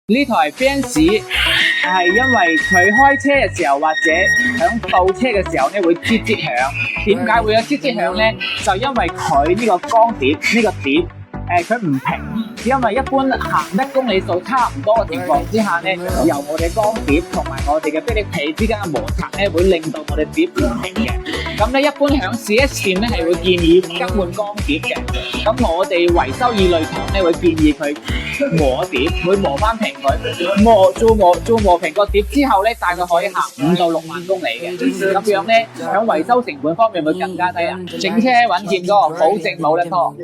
呢台 Benz 係因為佢開車嘅時候或者響倒車嘅時候咧會吱吱響。點解會有吱吱響咧？就因為佢呢個光碟呢個碟佢唔平。因為一般行得公里數差唔多嘅情況之下咧，由我哋光碟同埋我哋嘅霹靂皮之間嘅摩擦咧，會令到我哋碟唔平嘅。咁咧一般響 4S 店咧係會建議更換光碟嘅。咁我哋維修二類堂咧會建議佢磨碟，會磨翻平佢，磨平個碟之後咧，大概可以行5到6萬公里嘅。咁樣咧響維修成本方面會更加低啦，整車穩健哥，保證冇得拖。